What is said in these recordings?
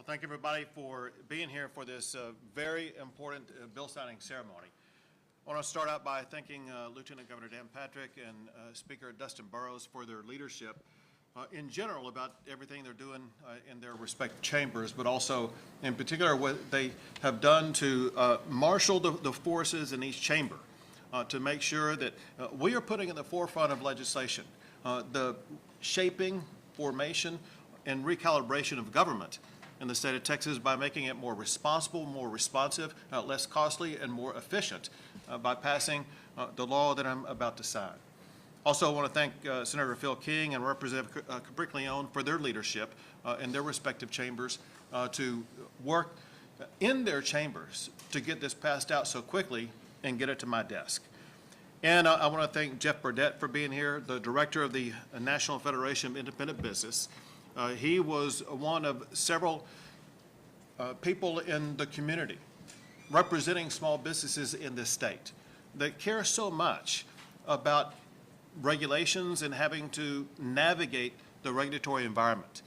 Thank everybody for being here for this very important bill signing ceremony. I want to start out by thanking Lieutenant Governor Dan Patrick and Speaker Dustin Burrows for their leadership in general about everything they're doing in their respective chambers, but also in particular what they have done to marshal the forces in each chamber to make sure that we are putting in the forefront of legislation the shaping, formation, and recalibration of government in the state of Texas by making it more responsible, more responsive, less costly, and more efficient by passing the law that I'm about to sign. Also, I want to thank Senator Phil King and Representative Capric-Leon for their leadership in their respective chambers to work in their chambers to get this passed out so quickly and get it to my desk. And I want to thank Jeff Burdett for being here, the director of the National Federation of Independent Business. He was one of several people in the community representing small businesses in this state that care so much about regulations and having to navigate the regulatory environment.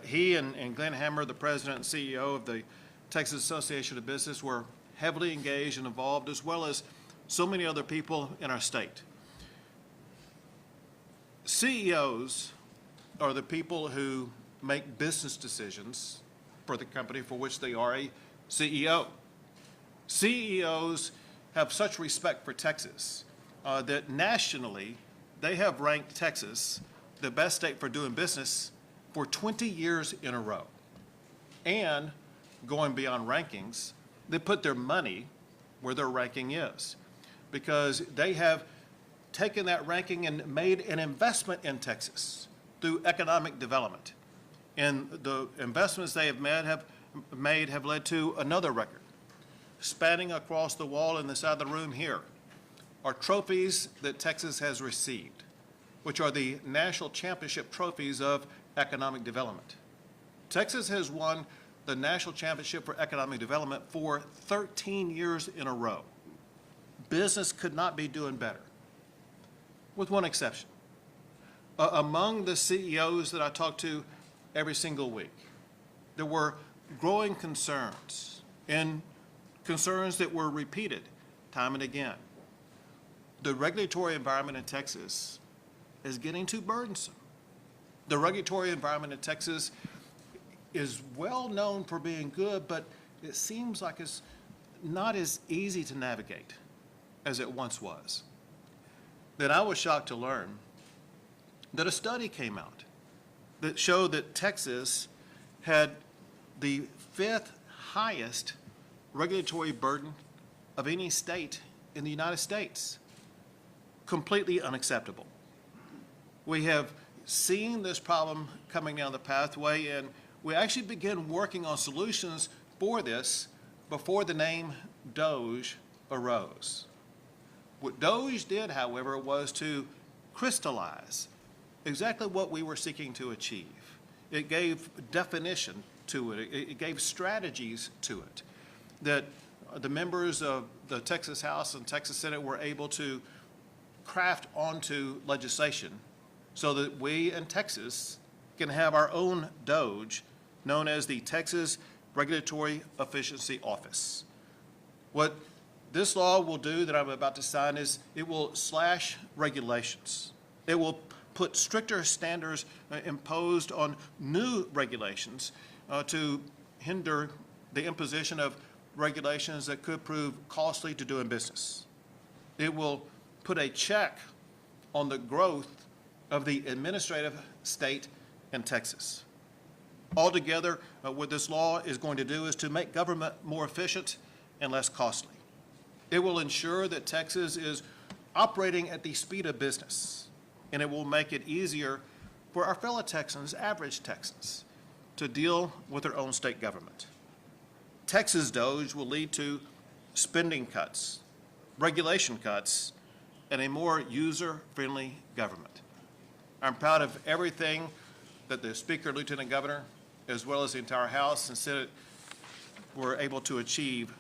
He and Glenn Hammer, the president and CEO of the Texas Association of Business, were heavily engaged and involved, as well as so many other people in our state. CEOs are the people who make business decisions for the company for which they are a CEO. CEOs have such respect for Texas that nationally they have ranked Texas the best state for doing business for 20 years in a row. And going beyond rankings, they put their money where their ranking is, because they have taken that ranking and made an investment in Texas through economic development. And the investments they have made have led to another record. Spanning across the wall in the side of the room here are trophies that Texas has received, which are the national championship trophies of economic development. Texas has won the national championship for economic development for 13 years in a row. Business could not be doing better, with one exception. Among the CEOs that I talk to every single week, there were growing concerns, and concerns that were repeated time and again. The regulatory environment in Texas is getting too burdensome. The regulatory environment in Texas is well known for being good, but it seems like it's not as easy to navigate as it once was. Then I was shocked to learn that a study came out that showed that Texas had the 5th highest regulatory burden of any state in the United States. Completely unacceptable. We have seen this problem coming down the pathway, and we actually began working on solutions for this before the name DOGE arose. What DOGE did, however, was to crystallize exactly what we were seeking to achieve. It gave definition to it. It gave strategies to it that the members of the Texas House and Texas Senate were able to craft onto legislation so that we in Texas can have our own DOGE, known as the Texas Regulatory Efficiency Office. What this law will do that I'm about to sign is it will slash regulations. It will put stricter standards imposed on new regulations to hinder the imposition of regulations that could prove costly to doing business. It will put a check on the growth of the administrative state in Texas. Altogether, what this law is going to do is to make government more efficient and less costly. It will ensure that Texas is operating at the speed of business, and it will make it easier for our fellow Texans, average Texans, to deal with their own state government. Texas DOGE will lead to spending cuts, regulation cuts, and a more user-friendly government. I'm proud of everything that the Speaker, Lieutenant Governor, as well as the entire House and Senate were able to achieve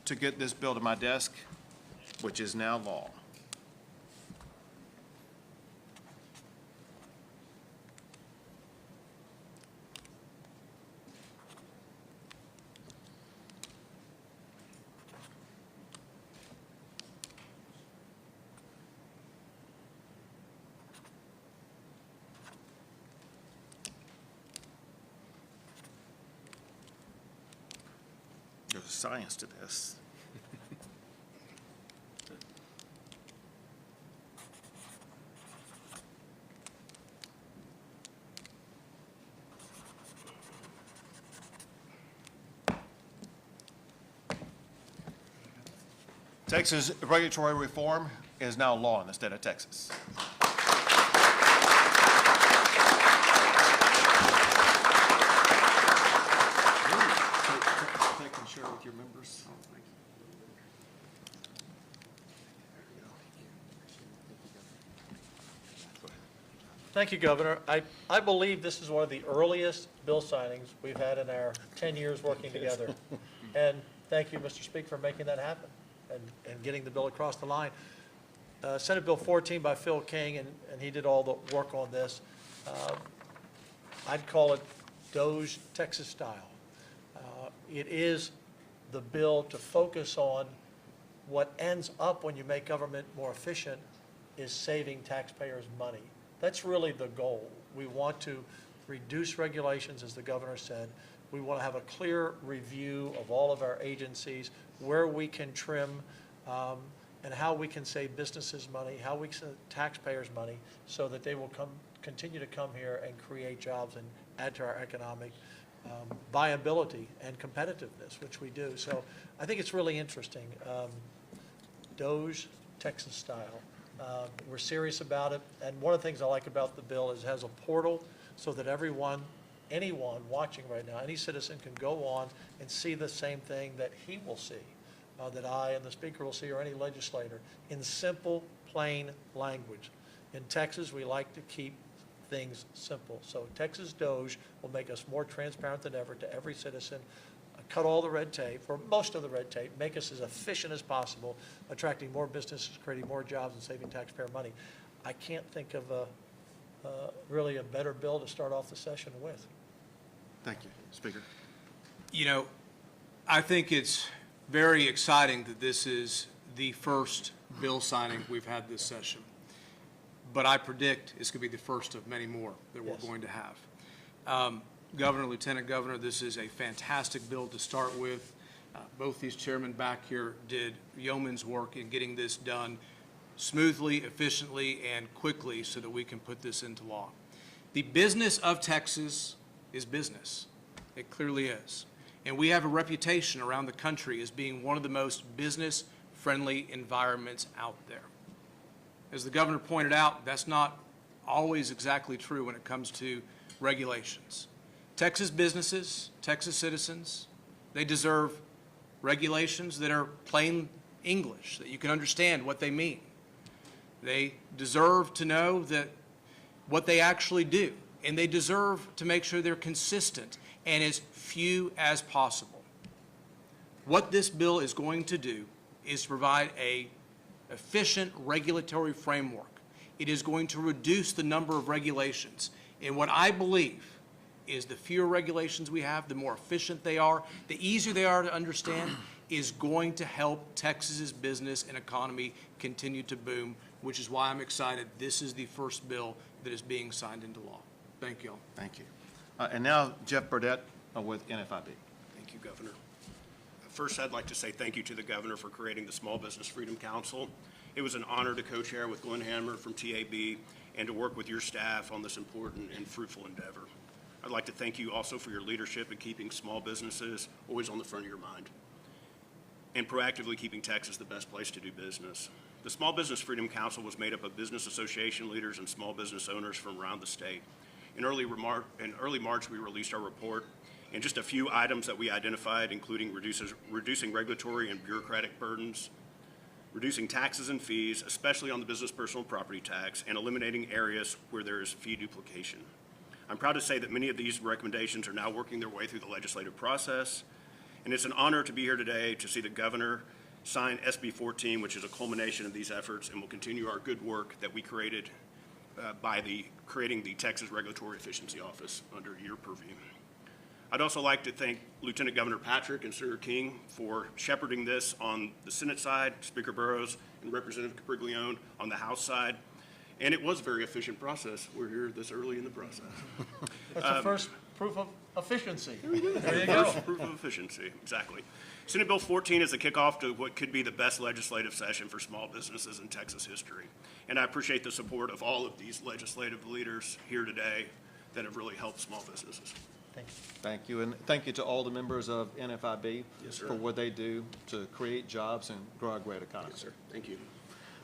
to get this bill to my desk, which is now law. There's science to this. Texas regulatory reform is now law in the state of Texas. Take and share with your members. Thank you, Governor. I believe this is one of the earliest bill signings we've had in our 10 years working together. And thank you, Mr. Speaker, for making that happen and getting the bill across the line. Senate Bill 14 by Phil King, and he did all the work on this. I'd call it DOGE Texas style. It is the bill to focus on what ends up when you make government more efficient is saving taxpayers money. That's really the goal. We want to reduce regulations, as the governor said. We want to have a clear review of all of our agencies, where we can trim, and how we can save businesses money, how we can save taxpayers money, so that they will continue to come here and create jobs and add to our economic viability and competitiveness, which we do. So I think it's really interesting. DOGE, Texas style. We're serious about it. And one of the things I like about the bill is it has a portal so that anyone watching right now, any citizen can go on and see the same thing that he will see, that I and the Speaker will see, or any legislator, in simple, plain language. In Texas, we like to keep things simple. So Texas DOGE will make us more transparent than ever to every citizen, cut all the red tape, or most of the red tape, make us as efficient as possible, attracting more businesses, creating more jobs, and saving taxpayer money. I can't think of really a better bill to start off the session with. Thank you, Speaker. You know, I think it's very exciting that this is the first bill signing we've had this session. But I predict it's going to be the first of many more that we're going to have. Governor, Lieutenant Governor, this is a fantastic bill to start with. Both these chairmen back here did yeoman's work in getting this done smoothly, efficiently, and quickly so that we can put this into law. The business of Texas is business. It clearly is. And we have a reputation around the country as being one of the most business-friendly environments out there. As the governor pointed out, that's not always exactly true when it comes to regulations. Texas businesses, Texas citizens, they deserve regulations that are plain English, that you can understand what they mean. They deserve to know that what they actually do, and they deserve to make sure they're consistent and as few as possible. What this bill is going to do is provide an efficient regulatory framework. It is going to reduce the number of regulations. And what I believe is the fewer regulations we have, the more efficient they are, the easier they are to understand, is going to help Texas's business and economy continue to boom, which is why I'm excited. This is the first bill that is being signed into law. Thank you all. Thank you. And now Jeff Burdett with NFIB. Thank you, Governor. First, I'd like to say thank you to the Governor for creating the Small Business Freedom Council. It was an honor to co-chair with Glenn Hammer from TAB and to work with your staff on this important and fruitful endeavor. I'd like to thank you also for your leadership in keeping small businesses always on the front of your mind and proactively keeping Texas the best place to do business. The Small Business Freedom Council was made up of business association leaders and small business owners from around the state. In early March, we released our report, and just a few items that we identified, including reducing regulatory and bureaucratic burdens, reducing taxes and fees, especially on the business personal property tax, and eliminating areas where there is fee duplication. I'm proud to say that many of these recommendations are now working their way through the legislative process, and it's an honor to be here today to see the Governor sign SB 14, which is a culmination of these efforts and will continue our good work that we created by creating the Texas Regulatory Efficiency Office under your purview. I'd also like to thank Lieutenant Governor Patrick and Senator King for shepherding this on the Senate side, Speaker Burrows and Representative Capriglione on the House side. And it was a very efficient process. We're here this early in the process. That's the proof of efficiency. There you go. First proof of efficiency, exactly. Senate Bill 14 is the kickoff to what could be the best legislative session for small businesses in Texas history. And I appreciate the support of all of these legislative leaders here today that have really helped small businesses. Thank you. Thank you, and thank you to all the members of NFIB Yes, sir. for what they do to create jobs and grow our great economy. Yes, sir. Thank you.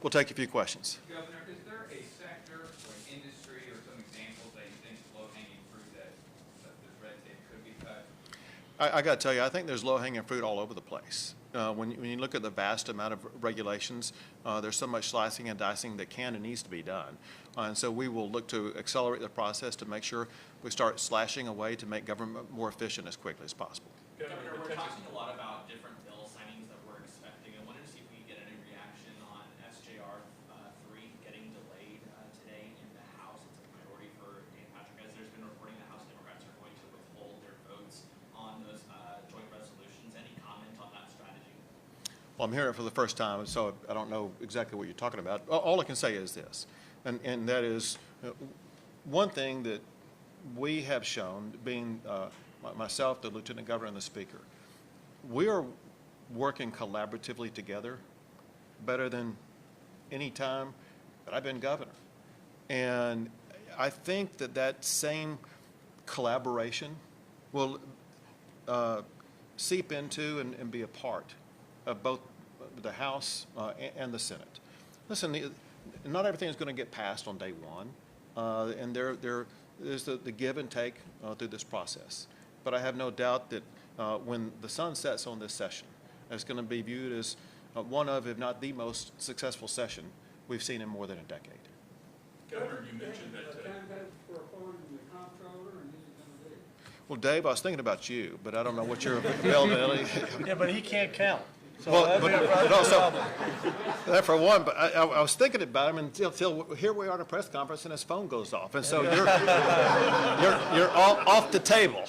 We'll take a few questions. Governor, is there a sector or an industry or some examples that you think is low-hanging fruit that this red tape could be cut? I got to tell you, I think there's low-hanging fruit all over the place. When you look at the vast amount of regulations, there's so much slicing and dicing that can and needs to be done. And so we will look to accelerate the process to make sure we start slashing away to make government more efficient as quickly as possible. Governor, we're talking a lot about different bill signings that we're expecting. I wanted to see if we could get any reaction on SJR 3 getting delayed today in the House. It's a priority for Dan Patrick, as there's been reporting that House Democrats are going to withhold their votes on those joint resolutions. Any comment on that strategy? Well, I'm hearing it for the first time, so I don't know exactly what you're talking about. All I can say is this, and that is one thing that we have shown, being myself, the Lieutenant Governor, and the Speaker, we are working collaboratively together better than any time that I've been governor. And I think that same collaboration will seep into and be a part of both the House and the Senate. Listen, not everything is going to get passed on day one, and there's the give and take through this process. But I have no doubt that when the sun sets on this session, it's going to be viewed as one of, if not the most successful session we've seen in more than a decade. Governor, you mentioned that. For authority from the comptroller, and he's going to do. Well, Dave, I was thinking about you, but I don't know what your availability. Yeah, but he can't count. So Well, that'd be a but also, problem. that for one, but I was thinking about him until here we are at a press conference and his phone goes off. And so you're all off the table.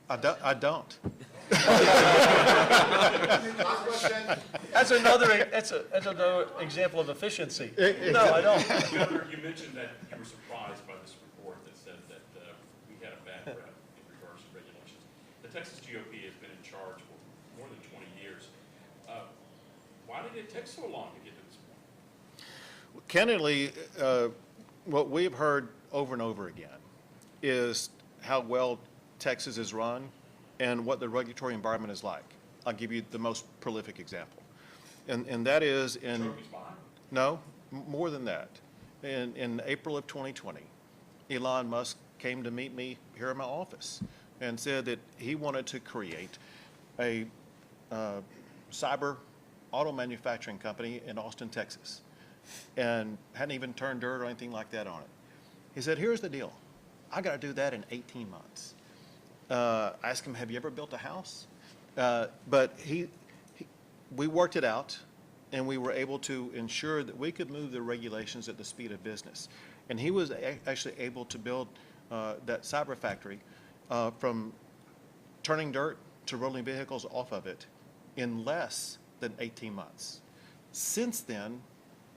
I don't. That's another example of efficiency. No, I don't. Governor, you mentioned that you were surprised by this report that said that we had a bad rep in regards to regulations. The Texas GOP has been in charge for more than 20 years. Why did it take so long to get to this point? Candidly, what we've heard over and over again is how well Texas is run and what the regulatory environment is like. I'll give you the most prolific example. And that is in, Trophies behind. no, more than that. In April of 2020, Elon Musk came to meet me here in my office and said that he wanted to create a cyber auto manufacturing company in Austin, Texas, and hadn't even turned dirt or anything like that on it. He said, here's the deal. I got to do that in 18 months. I asked him, have you ever built a house? But we worked it out, and we were able to ensure that we could move the regulations at the speed of business. And he was actually able to build that cyber factory from turning dirt to rolling vehicles off of it in less than 18 months. Since then,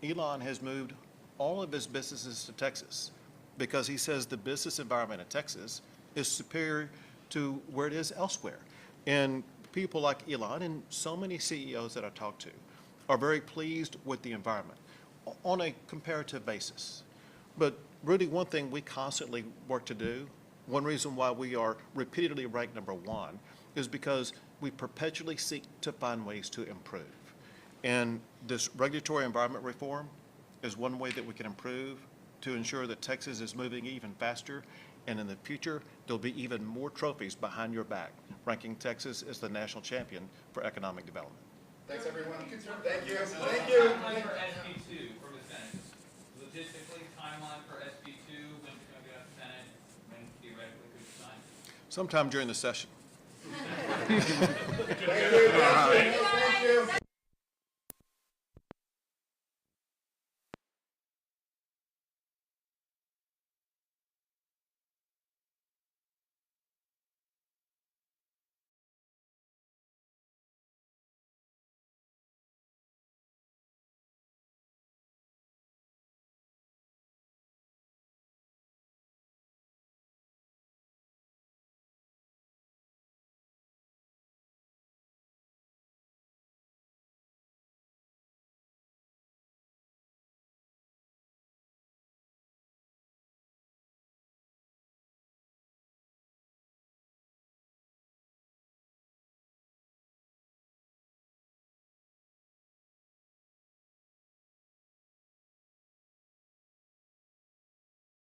Elon has moved all of his businesses to Texas because he says the business environment in Texas is superior to where it is elsewhere. And people like Elon and so many CEOs that I talk to are very pleased with the environment on a comparative basis. But Rudy, one thing we constantly work to do, one reason why we are repeatedly ranked #1 is because we perpetually seek to find ways to improve. And this regulatory environment reform is one way that we can improve to ensure that Texas is moving even faster. And in the future, there'll be even more trophies behind your back, ranking Texas as the national champion for economic development. Thanks, everyone. Thank you. Thank you. Timeline for SB2 for the Senate. Logistically, timeline for SB2, when it's going to be out of the Senate, when theoretically could be signed. Sometime during the session. Thank you. Thank you.